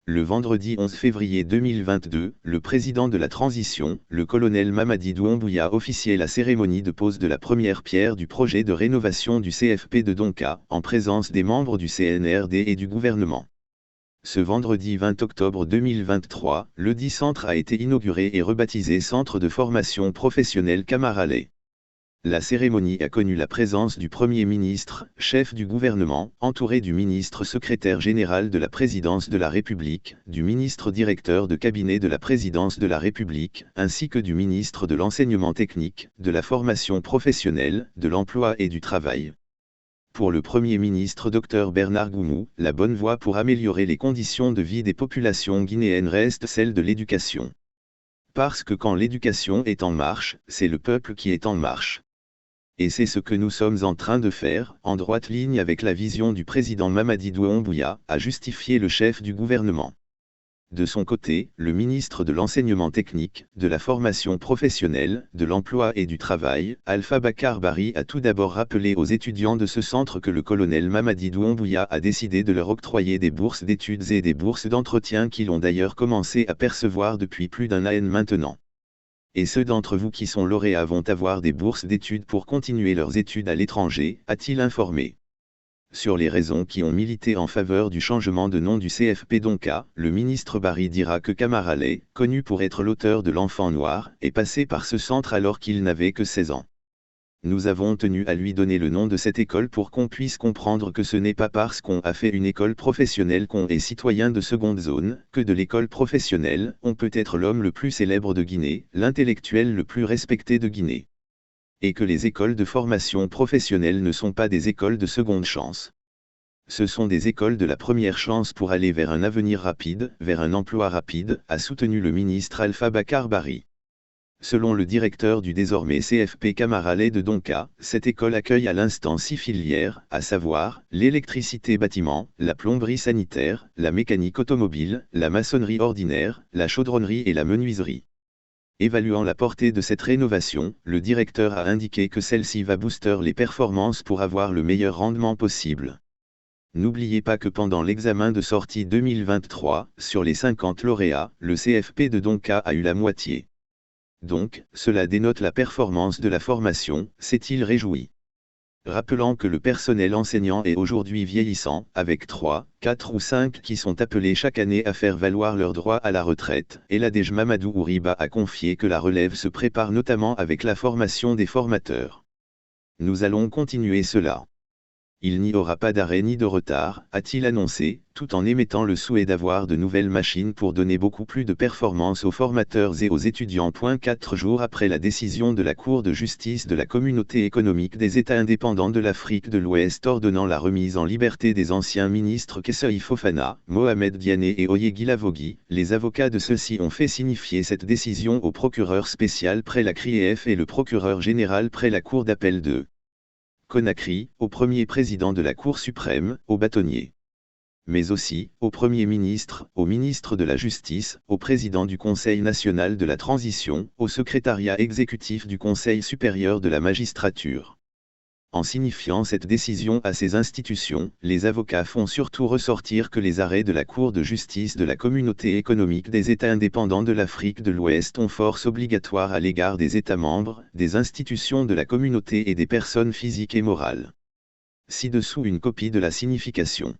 Le vendredi 11 février 2022, le président de la transition, le colonel Mamadi Doumbouya officiait la cérémonie de pose de la première pierre du projet de rénovation du CFP de Donka, en présence des membres du CNRD et du gouvernement. Ce vendredi 20 octobre 2023, le dit centre a été inauguré et rebaptisé Centre de formation professionnelle Camaralais. La cérémonie a connu la présence du Premier ministre, chef du gouvernement, entouré du ministre secrétaire général de la Présidence de la République, du ministre directeur de cabinet de la Présidence de la République, ainsi que du ministre de l'Enseignement technique, de la formation professionnelle, de l'emploi et du travail. Pour le Premier ministre Dr Bernard Goumou, la bonne voie pour améliorer les conditions de vie des populations guinéennes reste celle de l'éducation. Parce que quand l'éducation est en marche, c'est le peuple qui est en marche. Et c'est ce que nous sommes en train de faire, en droite ligne avec la vision du président Mamadi Doumbouya, a justifié le chef du gouvernement. De son côté, le ministre de l'Enseignement technique, de la formation professionnelle, de l'emploi et du travail, Alpha Bakar Bari a tout d'abord rappelé aux étudiants de ce centre que le colonel Mamadi Doumbouya a décidé de leur octroyer des bourses d'études et des bourses d'entretien qu'ils ont d'ailleurs commencé à percevoir depuis plus d'un an maintenant. Et ceux d'entre vous qui sont lauréats vont avoir des bourses d'études pour continuer leurs études à l'étranger, a-t-il informé. Sur les raisons qui ont milité en faveur du changement de nom du CFP Donka, le ministre Bari dira que Camaralais, connu pour être l'auteur de l'Enfant noir, est passé par ce centre alors qu'il n'avait que 16 ans. Nous avons tenu à lui donner le nom de cette école pour qu'on puisse comprendre que ce n'est pas parce qu'on a fait une école professionnelle qu'on est citoyen de seconde zone, que de l'école professionnelle, on peut être l'homme le plus célèbre de Guinée, l'intellectuel le plus respecté de Guinée. Et que les écoles de formation professionnelle ne sont pas des écoles de seconde chance. Ce sont des écoles de la première chance pour aller vers un avenir rapide, vers un emploi rapide, a soutenu le ministre Alpha Bakar Bari. Selon le directeur du désormais CFP Camaralais de Donka, cette école accueille à l'instant 6 filières, à savoir, l'électricité bâtiment, la plomberie sanitaire, la mécanique automobile, la maçonnerie ordinaire, la chaudronnerie et la menuiserie. Évaluant la portée de cette rénovation, le directeur a indiqué que celle-ci va booster les performances pour avoir le meilleur rendement possible. N'oubliez pas que pendant l'examen de sortie 2023, sur les 50 lauréats, le CFP de Donka a eu la moitié. Donc, cela dénote la performance de la formation, s'est-il réjoui. Rappelant que le personnel enseignant est aujourd'hui vieillissant, avec 3, 4 ou 5 qui sont appelés chaque année à faire valoir leurs droits à la retraite, et l'ADEJ Mamadou Ouriba a confié que la relève se prépare notamment avec la formation des formateurs. Nous allons continuer cela. Il n'y aura pas d'arrêt ni de retard, a-t-il annoncé, tout en émettant le souhait d'avoir de nouvelles machines pour donner beaucoup plus de performance aux formateurs et aux étudiants. 4 jours après la décision de la Cour de justice de la Communauté économique des États indépendants de l'Afrique de l'Ouest ordonnant la remise en liberté des anciens ministres Kesseuil Fofana, Mohamed Diané et Oyegui Lavogui, les avocats de ceux-ci ont fait signifier cette décision au procureur spécial près la CRIEF et le procureur général près la Cour d'appel de Conakry, au premier président de la Cour suprême, au bâtonnier. Mais aussi, au Premier ministre, au ministre de la Justice, au président du Conseil national de la transition, au secrétariat exécutif du Conseil supérieur de la magistrature. En signifiant cette décision à ces institutions, les avocats font surtout ressortir que les arrêts de la Cour de justice de la Communauté économique des États indépendants de l'Afrique de l'Ouest ont force obligatoire à l'égard des États membres, des institutions de la communauté et des personnes physiques et morales. Ci-dessous une copie de la signification.